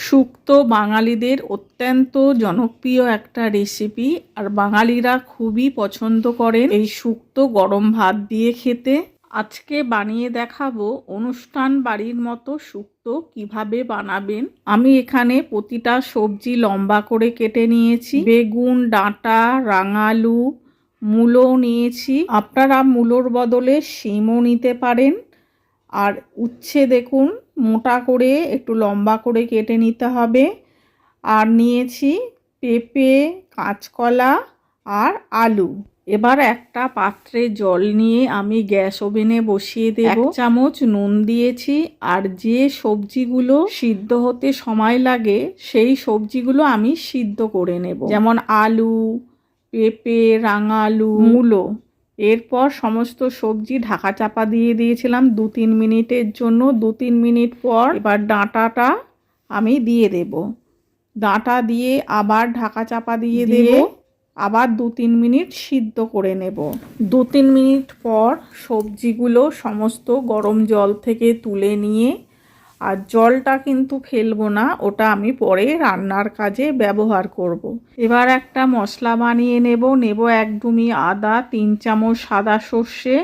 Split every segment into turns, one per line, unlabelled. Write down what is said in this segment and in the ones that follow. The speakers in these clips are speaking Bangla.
শুক্তো বাঙালিদের অত্যন্ত জনপ্রিয় একটা রেসিপি। আর বাঙালিরা খুবই পছন্দ করেন এই শুক্তো গরম ভাত দিয়ে খেতে। আজকে বানিয়ে দেখাবো অনুষ্ঠান বাড়ির মতো শুক্তো কিভাবে বানাবেন। আমি এখানে প্রতিটা সবজি লম্বা করে কেটে নিয়েছি। বেগুন, ডাঁটা, রাঙালু, মূলো নিয়েছি। আপনারা মূলোর বদলে শিমও নিতে পারেন। আর উচ্ছে দেখুন মোটা করে একটু লম্বা করে কেটে নিতে হবে। আর নিয়েছি পেঁপে, কাঁচকলা আর আলু। এবার একটা পাত্রে জল নিয়ে আমি গ্যাস ওভেনে বসিয়ে দেব। 1 চামচ নুন দিয়েছি। আর যে সবজিগুলো সিদ্ধ হতে সময় লাগে সেই সবজিগুলো আমি সিদ্ধ করে নেব, যেমন আলু, পেঁপে, রাঙালু, মূলো। এরপর সমস্ত সবজি ঢাকা চাপা দিয়ে দিয়েছিলাম 2-3 মিনিটের জন্য। 2-3 মিনিট পর এবার ডাঁটাটা আমি দিয়ে দেব। ডাঁটা দিয়ে আবার ঢাকা চাপা দিয়ে দেব, আবার 2-3 মিনিট সিদ্ধ করে নেব। 2-3 মিনিট পর সবজিগুলো সমস্ত গরম জল থেকে তুলে নিয়ে, আর জলটা কিন্তু ফেলবো না, ওটা আমি পরে রান্নার কাজে ব্যবহার করব। এবার একটা মশলা বানিয়ে নেব। 1 ডুমি আদা, 3 চামচ সাদা সর্ষে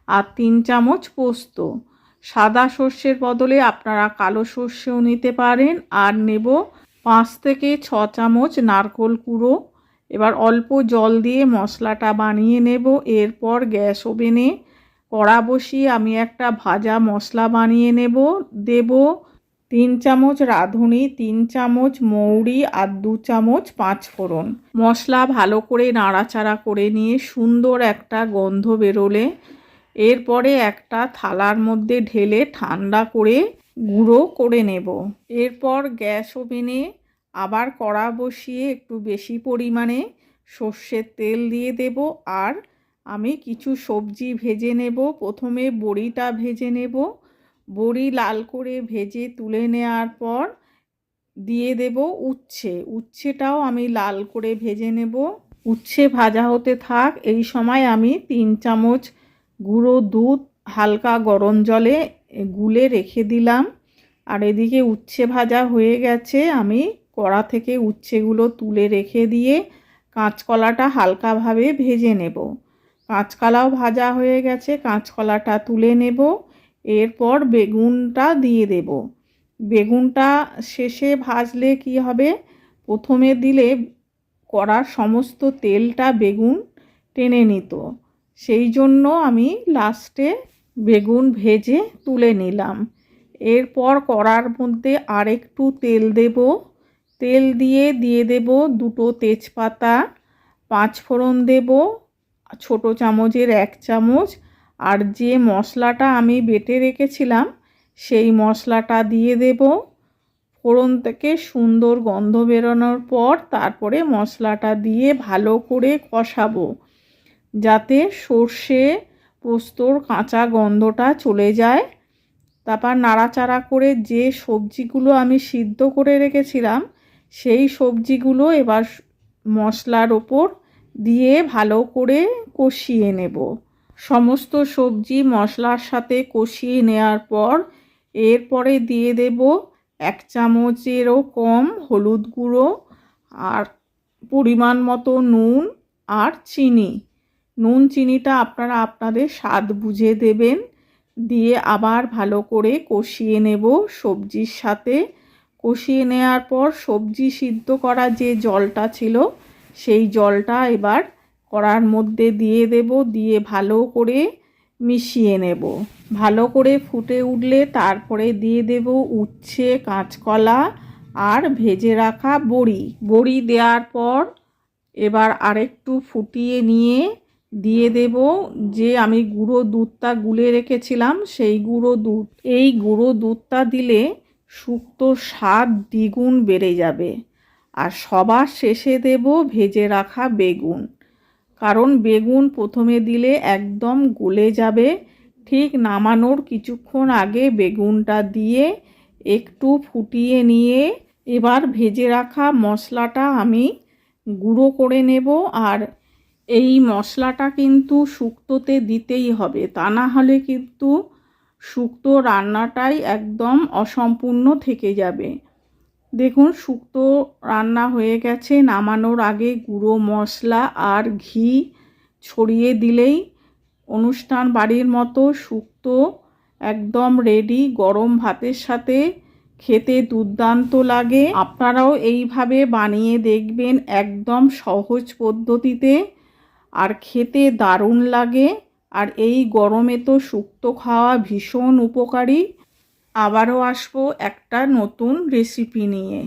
আর 3 চামচ পোস্ত। সাদা সর্ষের বদলে আপনারা কালো সর্ষেও নিতে পারেন। আর নেব 5 থেকে 6 চামচ নারকেল কুড়ো। এবার অল্প জল দিয়ে মশলাটা বানিয়ে নেব। এরপর গ্যাস ওভেনে কড়া বসিয়ে আমি একটা ভাজা মশলা বানিয়ে নেব। দেব 3 চামচ রাঁধুনি, 3 চামচ মৌরি আর 2 চামচ পাঁচফোড়ন। মশলা ভালো করে নাড়াচাড়া করে নিয়ে সুন্দর একটা গন্ধ বেরোলে এরপরে একটা থালার মধ্যে ঢেলে ঠান্ডা করে গুঁড়ো করে নেব। এরপর গ্যাস ওভেনে আবার কড়া বসিয়ে একটু বেশি পরিমাণে সর্ষের তেল দিয়ে দেব। আর আমি কিছু সবজি ভেজে নেব। প্রথমে বড়িটা ভেজে নেব। বড়ি লাল করে ভেজে তুলে নেওয়ার পর দিয়ে দেব উচ্ছে। উচ্ছেটাও আমি লাল করে ভেজে নেব। উচ্ছে ভাজা হতে থাক। এই সময় আমি 3 চামচ গুঁড়ো দুধ হালকা গরম জলে গুলে রেখে দিলাম। আর এদিকে উচ্ছে ভাজা হয়ে গেছে। আমি কড়া থেকে উচ্ছেগুলো তুলে রেখে দিয়ে কাঁচকলাটা হালকাভাবে ভেজে নেব। কাঁচকলাও ভাজা হয়ে গেছে, কাঁচকলাটা তুলে নেব। এরপর বেগুনটা দিয়ে দেব। বেগুনটা শেষে ভাজলে কি হবে, প্রথমে দিলে কড়ার সমস্ত তেলটা বেগুন টেনে নিত, সেই জন্য আমি লাস্টে বেগুন ভেজে তুলে নিলাম। এরপর কড়ার মধ্যে আরেকটু তেল দেব। তেল দিয়ে দেব 2টো তেজপাতা, পাঁচফোড়ন দেব ছোট চামচের 1 চামচ। আর যে মশলাটা আমি বেটে রেখেছিলাম সেই মশলাটা দিয়ে দেব। ফোড়ন থেকে সুন্দর গন্ধ বেরোনোর পর তারপরে মশলাটা দিয়ে ভালো করে কষাবো, যাতে সর্ষে পোস্তর কাঁচা গন্ধটা চলে যায়। তারপর নাড়াচাড়া করে যে সবজিগুলো আমি সিদ্ধ করে রেখেছিলাম সেই সবজিগুলো এবার মশলার ওপর দিয়ে ভালো করে কষিয়ে নেব। সমস্ত সবজি মশলার সাথে কষিয়ে নেওয়ার পর এরপরে দিয়ে দেব 1 চামচেরও কম হলুদ গুঁড়ো আর পরিমাণ মতো নুন আর চিনি। নুন চিনিটা আপনারা আপনাদের স্বাদ বুঝে দেবেন। দিয়ে আবার ভালো করে কষিয়ে নেব সবজির সাথে। কষিয়ে নেওয়ার পর সবজি সিদ্ধ করা যে জলটা ছিল সেই জলটা এবার কড়ার মধ্যে দিয়ে দেব। দিয়ে ভালো করে মিশিয়ে নেব। ভালো করে ফুটে উঠলে তারপরে দিয়ে দেব উচ্ছে, কাঁচকলা আর ভেজে রাখা বড়ি। বড়ি দেওয়ার পর এবার আরেকটু ফুটিয়ে নিয়ে দিয়ে দেব যে আমি গুঁড়ো দুধটা গুলে রেখেছিলাম সেই গুঁড়ো দুধ। এই গুঁড়ো দুধটা দিলে শুক্তোর স্বাদ দ্বিগুণ বেড়ে যাবে। আর সবার শেষে দেব ভেজে রাখা বেগুন, কারণ বেগুন প্রথমে দিলে একদম গলে যাবে। ঠিক নামানোর কিছুক্ষণ আগে বেগুনটা দিয়ে একটু ফুটিয়ে নিয়ে এবার ভেজে রাখা মশলাটা আমি গুঁড়ো করে নেব। আর এই মশলাটা কিন্তু শুক্তোতে দিতেই হবে, তা না হলে কিন্তু শুক্তো রান্নাটাই একদম অসম্পূর্ণ থেকে যাবে। দেখুন শুক্তো রান্না হয়ে গেছে। নামানোর আগে গুঁড়ো মশলা আর ঘি ছড়িয়ে দিলেই অনুষ্ঠান বাড়ির মতো শুক্তো একদম রেডি। গরম ভাতের সাথে খেতে দুর্দান্ত লাগে। আপনারাও এইভাবে বানিয়ে দেখবেন, একদম সহজ পদ্ধতিতে, আর খেতে দারুণ লাগে। আর এই গরমে তো শুক্তো খাওয়া ভীষণ উপকারী। আবারও আসবো একটা নতুন রেসিপি নিয়ে।